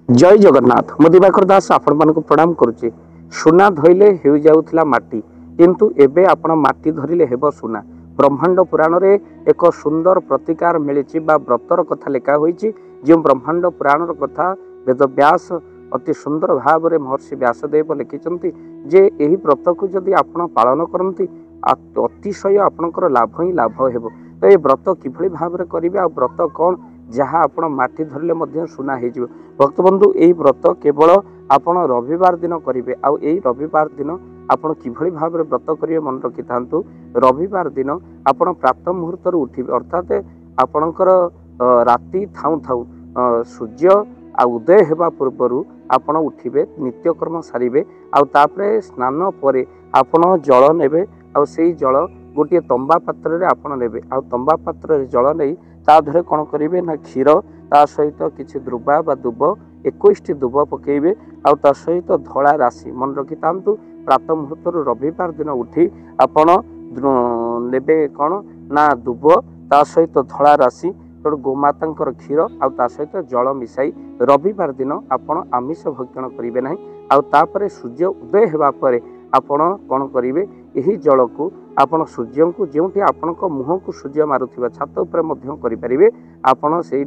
जय जगन्नाथ मो दिवाकर दास आपण मानक प्रणाम करुच्ची। सुना धोइले हो जाउथिला माटी किंतु एबे आपण माटी धरिले हेब सुना। ब्रह्मांड पुराण रे एक सुंदर प्रतिकार मिली व्रतर कथा लिखा होईची। जो ब्रह्मांड पुराण कथा वेद व्यास अति सुंदर भाव में महर्षि व्यासदेव लिखिं जे यही व्रत को जदि आपण पालन करती अतिशय आपणकर लाभ ही लाभ हेब। तो ये व्रत किभली भाव में करेंगे आ व्रत कौन जहाँ आपण माटी धरले मध्य सुना हो भक्तबंधु। यही व्रत केवल आपण रविवार दिन करेंगे। आउ यही रविवार दिन आपण किभली भाव में व्रत करेंगे मन रखि था। रविवार दिन आपण प्रातः मुहूर्त उठे अर्थात आपणकर राति थाऊ थाऊ सूर्य आ उदय हेबा पूर्वर आपण उठिबे नित्यकर्म सारिबे। आउे स्नान पर आपण जल नेबे आ सेई जल गोटे तंबा पात्र रे आपण नेबे। आ तंबा पात्र रे जल नहीं ता धरे कौन करेंगे ना क्षीर ता सहित किसी द्रुबा बा दुब 21 दुब पकेबे। आ ता सहित धला राशि मन रखि था। प्रातः मुहूर्त रविवार दिन उठी आपण नेबे कौन ना दुब ता सहित धला राशि तेणु गोमाता क्षीर आ सहित जल मिसाई रविवार दिन आपण आमिष भक्षण करेंगे ना। आउे सूर्य उदय होगा पर आपण कौन करेंगे यही जल को आपण सूर्य को जो आपण मुह को सूर्य मारुवा छात उपर करें आपण से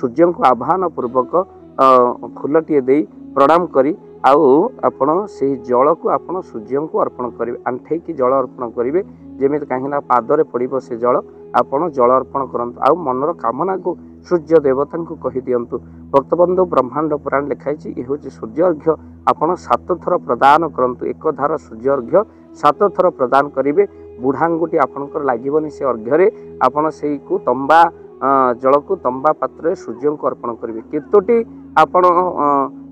सूर्य को आह्वान पूर्वक फूलटे दे प्रणाम करी आपण से जल को आपण सूर्य को अर्पण करेंगे। आंठे की जल अर्पण करेंगे जमी कहीं पादरे पड़ो से जल आपण जल अर्पण करूँ। आ मनर कामना को सूर्य देवता को कही दिंतु। भक्तबंधु ब्रह्मांड पुराण लिखाई ये हूँ सूर्य अर्घ्य आपण 7 थर प्रदान करूँ। एक धार सूर्य अर्घ्य 7 थर प्रदान करेंगे। बुढ़ांगुटी आपणकर लगभग से अर्घ्य आपण से तंबा जल को तंबा पात्र सूर्य को अर्पण करेंगे। केतोटी आपण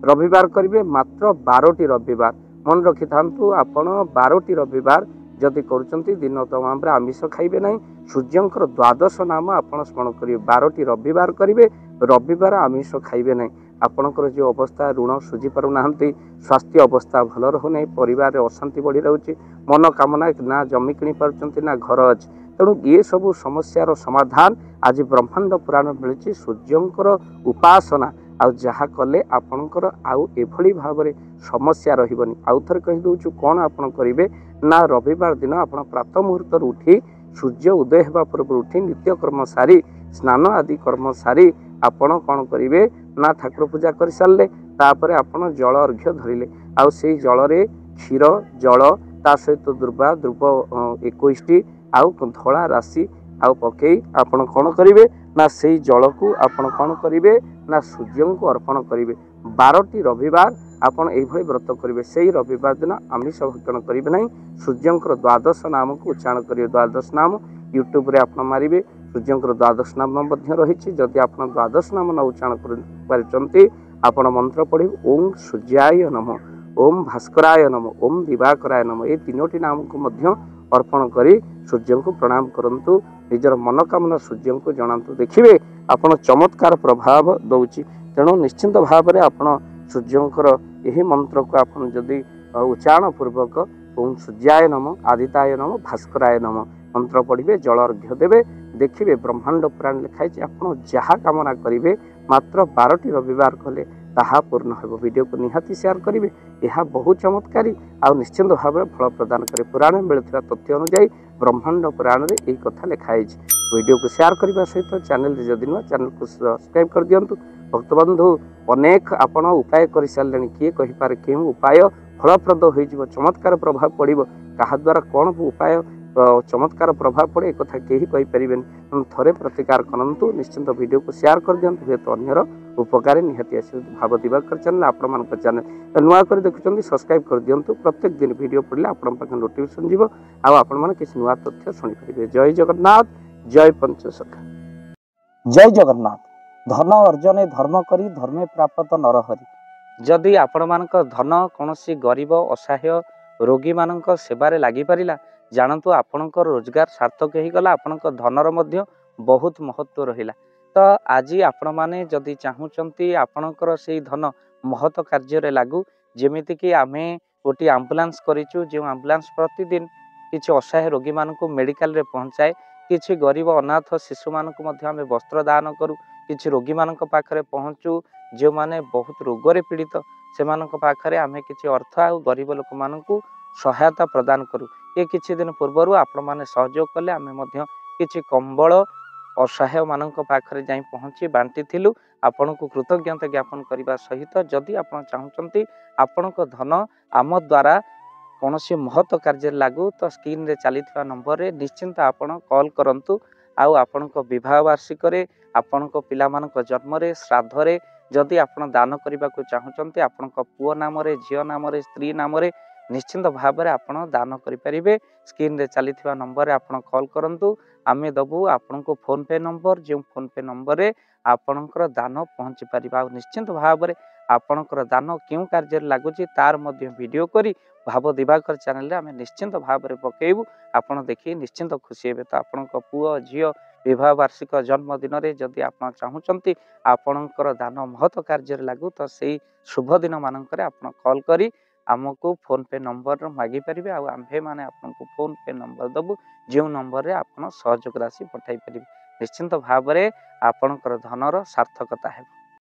रविवार करेंगे मात्र 12टी रविवार मन रखि था। आपण 12टी रविवार जदि करुँच दिन तमाम आमिष खाइबे ना। सूर्यंकर द्वादश नाम आपण स्मरण करेंगे। 12टी रविवार करेंगे रविवार आमिष खाइबे ना। आपणकर जो अवस्था ऋण सुझी पार ना स्वास्थ्य अवस्था भल रहुना परिवार अशांति बढ़ी रोचे मनोकामना ना जमी किणी पार्टी ना घर अच्छे। तेणु ये सब समस्यार समाधान आज ब्रह्मांड पुराण मिली सूर्यंकर उपासना आउ जहाँ कले आपणकर आउ एभली भाव में समस्या रहिबनी। आउ थरे कहि दउछु कोन आपण करिवे ना रविवार दिन आपण प्रातः मुहूर्त उठी सूर्य उदय होगा पूर्व उठी नित्य कर्म सारी स्नान आदि कर्म सारी आपण कौन करेंगे ना ठाकुर पूजा कर सारे तापर आपण जल अर्घ्य धरिले। आउ से जल रे क्षीर जल ता सहित दुर्बा द्रुब 21 आउ धला राशि आउ पकई आपण कौन करेंगे ना से जल को आपण कौन करेंगे ना सूर्य को अर्पण करेंगे। 12टी रविवार आपण यही व्रत करेंगे। से रविवार दिन आमिष भक्षण करेंगे ना। सूर्यंकर द्वादश नाम को उच्चारण करेंगे। द्वादश नाम यूट्यूब रे आप मारे सूर्यंकर द्वादश नाम रही। जदि आप द्वादश नाम न उच्चारण कर मंत्र पढ़े ओम सूर्याय नम ओम भास्कराय नम ओम दिवाकराय नम ये 3टी नाम को मध्य अर्पण करी सूर्य को प्रणाम करंतु। निजर मनोकामना सूर्य को जनातु देखिए आपण चमत्कार प्रभाव दौची। तेणु निश्चिंत भाव में आपण सूर्यंकर यही मंत्र को आपण जदि उच्चारण पूर्वक ओम सूर्याय नम आदिताय नम भास्कराय नम मंत्र पढ़े जल अर्घ्य देवे देखिए ब्रह्मांड पुराण लिखाई आप जहाँ कामना करेंगे मात्र 12टी रविवार कले ताहा पूर्ण हो। वीडियो को निहाती शेयर करेंगे यह बहुत चमत्कारी आ निश्चित भाव में फल प्रदान करे। पुराण मिलता तथ्य अनुसार ब्रह्मांड पुराण में यही कथा लिखाई। वीडियो को शेयर करने सहित चैनल जदि नुआ चैनल को सब्सक्राइब कर दिंतु। भक्तबंधु अनेक आपण उपाय कर सारे किए कहीपे क्यों उपाय फलप्रद हो चमत्कार प्रभाव पड़ो क्या द्वारा कौन उपाय चमत्कार प्रभाव पड़े एक कथा कहीं कहीपर थे प्रतिकार करूँ। निश्चिंत वीडियो को शेयर कर दिखाँ हूँ तो अन्यर उपकार निहाती आस। भाव दिवाकर चैनल आपण चैनल नुआ कर देखुं सब्सक्राइब कर दिंतु। प्रत्येक दिन वीडियो पड़े आपण नोटिफिकेशन जीव आपण किसी नुआ तथ्य शुणिपारे। जय जगन्नाथ जय पंचसखा जय जगन्नाथ। धन अर्जने धर्म करी धर्मे प्राप्त नरहरि। जदि आपण मानक धन कौन गरीब असहाय रोगी मानक सेवारे लगी पारिला जानतु आपणकर रोजगार सार्थक हो गला। आपणकर धनर मध्य बहुत महत्व रहिला। तो आज आपण माने जदि चाहूचंती आपणकर से धन महत कार्य लागू जेमिति कि आमे गोटे आम्बुलांस करिचु जो आम्बुलांस प्रतिदिन किछि असहाय रोगी मानक मेडिकल रे पहुंचाए किछि गरीब अनाथ शिशु मानक मध्य आमे वस्त्र दान करू किछि रोगी मानक पाखरे पहुंचू ଯେଉଁମାନେ ବହୁତ ରୋଗରେ ପୀଡ଼ିତ ସେମାନଙ୍କ ପାଖରେ ଆମେ କିଛି ଅର୍ଥ ଆଉ ଗରିବ ଲୋକମାନଙ୍କୁ ସହାୟତା ପ୍ରଦାନ କରୁ। ଏ କିଛି ଦିନ ପୂର୍ବରୁ ଆପଣମାନେ ସହଯୋଗ କଲେ ଆମେ ମଧ୍ୟ କିଛି କମ୍ବଳ ଅସହାୟମାନଙ୍କ ପାଖରେ ଯାଇ ପହଞ୍ଚି ବାଣ୍ଟିଥିଲୁ। ଆପଣଙ୍କୁ କୃତଜ୍ଞତା ଜ୍ଞାପନ କରିବା ସହିତ ଯଦି ଆପଣ ଚାହୁଁଛନ୍ତି ଆପଣଙ୍କ ଧନ ଆମ ଦ୍ୱାରା କୌଣସି ମହତ କାର୍ଯ୍ୟରେ ଲାଗୁ ତ ସ୍କ୍ରିନ୍ରେ ଚାଲିଥିବା ନମ୍ବରରେ ନିଶ୍ଚିନ୍ତ ଆପଣ କଲ୍ କରନ୍ତୁ। ଆଉ ଆପଣଙ୍କ ବିବାହ ବାର୍ଷିକରେ ଆପଣଙ୍କ ପିଲାମାନଙ୍କ ଜନ୍ମରେ ଶ୍ରାଦ୍ଧରେ ଯଦି ଆପଣ ଦାନ କରିବାକୁ ଚାହୁଁଛନ୍ତି ଆପଣଙ୍କ ପୁଅ ନାମରେ ଝିଅ ନାମରେ ସ୍ତ୍ରୀ ନାମରେ ନିଶ୍ଚିନ୍ତ ଭାବରେ ଆପଣ ଦାନ କରିପାରିବେ। ସ୍କ୍ରିନ୍ରେ ଚାଲିଥିବା ନମ୍ବରରେ ଆପଣ କଲ୍ କରନ୍ତୁ। ଆମେ ଦେବୁ ଆପଣଙ୍କୁ ଫୋନ୍ପେ ନମ୍ବର ଯେଉଁ ଫୋନ୍ପେ ନମ୍ବରରେ ଆପଣଙ୍କର ଦାନ ପହଞ୍ଚି ପାରିବ। ଆଉ ନିଶ୍ଚିନ୍ତ ଭାବରେ ଆପଣଙ୍କର ଦାନ କେଉଁ କାର୍ଯ୍ୟରେ ଲାଗୁଛି ତାର ମଧ୍ୟ ଭିଡ଼ିଓ କରି ଭାବ ଦିବାକର ଚ୍ୟାନେଲରେ ଆମେ ନିଶ୍ଚିନ୍ତ ଭାବରେ ପକାଇବୁ। ଆପଣ ଦେଖି ନିଶ୍ଚିନ୍ତ ଖୁସି ହେବେ। ତ ଆପଣଙ୍କ ପୁଅ ଝିଅ ବିବାହ ବାର୍ଷିକ ଜନ୍ମଦିନରେ ଯଦି ଆପଣ ଚାହୁଁଛନ୍ତି ଆପଣଙ୍କର ଦାନ ମହତ କାର୍ଯ୍ୟରେ ଲାଗୁ ତ ସେଇ ଶୁଭ ଦିନ ମାନଙ୍କରେ ଆପଣ କଲ୍ କରି ଆମକୁ ଫୋନ୍ପେ ନମ୍ବର ମାଗିପାରିବେ। ଆଉ ଆମ୍ଭେମାନେ ଆପଣଙ୍କୁ ଫୋନ୍ପେ ନମ୍ବର ଦେବୁ ଯେଉଁ ନମ୍ବରରେ ଆପଣ ସହଯୋଗ ରାଶି ପଠାଇ ପାରିବେ। ନିଶ୍ଚିନ୍ତ ଭାବରେ ଆପଣଙ୍କର ଧନର ସାର୍ଥକତା ହେବ।